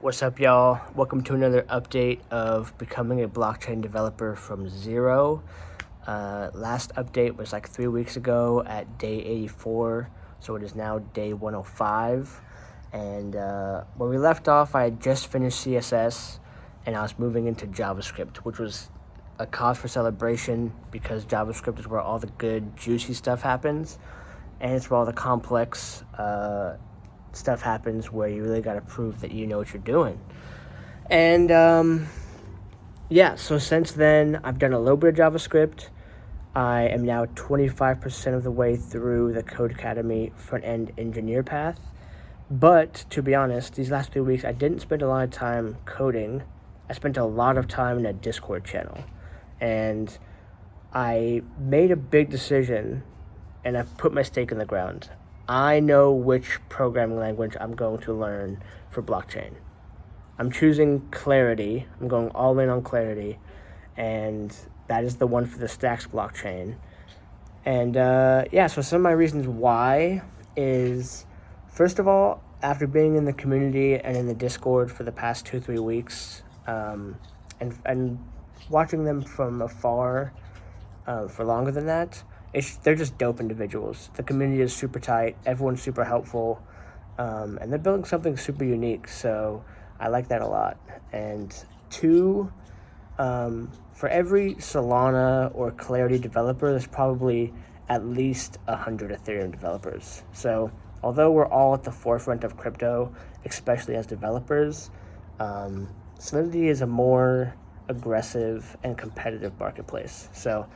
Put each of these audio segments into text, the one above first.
What's up, y'all? Welcome to another update of becoming a blockchain developer from zero. Last update was like 3 weeks ago at day 84, so it is now day 105. And when we left off, I had just finished CSS and I was moving into JavaScript, which was a cause for celebration because JavaScript is where all the good, juicy stuff happens, and it's where all the complex stuff happens, where you really got to prove that you know what you're doing. And yeah, so since then I've done a little bit of JavaScript. I am now 25% of the way through the Codecademy front-end engineer path. But to be honest, these last 3 weeks I didn't spend a lot of time coding. I spent a lot of time in a Discord channel, and I made a big decision and I've put my stake in the ground. I know which programming language I'm going to learn for blockchain. I'm choosing Clarity. I'm going all in on Clarity, and that is the one for the Stacks blockchain. And yeah, so some of my reasons why is, first of all, after being in the community and in the Discord for the past 2-3 weeks, and watching them from afar for longer than that, they're just dope individuals. The community is super tight. Everyone's super helpful. And they're building something super unique. So I like that a lot. And two, for every Solana or Clarity developer, there's probably at least 100 Ethereum developers. So although we're all at the forefront of crypto, especially as developers, Solidity is a more aggressive and competitive marketplace. So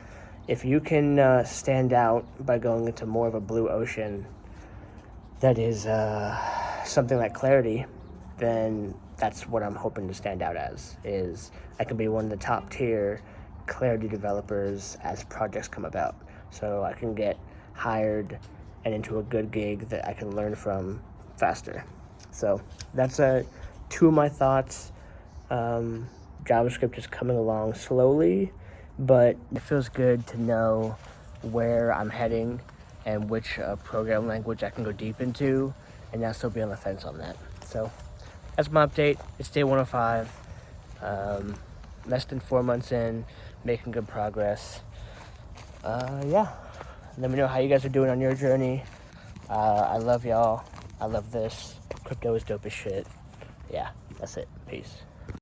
if you can stand out by going into more of a blue ocean that is something like Clarity, then that's what I'm hoping to stand out as, is I can be one of the top tier Clarity developers as projects come about. So I can get hired and into a good gig that I can learn from faster. So that's two of my thoughts. JavaScript is coming along slowly, but it feels good to know where I'm heading and which programming language I can go deep into, and not still be on the fence on that. So that's my update. It's day 105. Less than 4 months in, making good progress. Yeah, let me know how you guys are doing on your journey. I love y'all. I love this. Crypto is dope as shit. Yeah, that's it. Peace.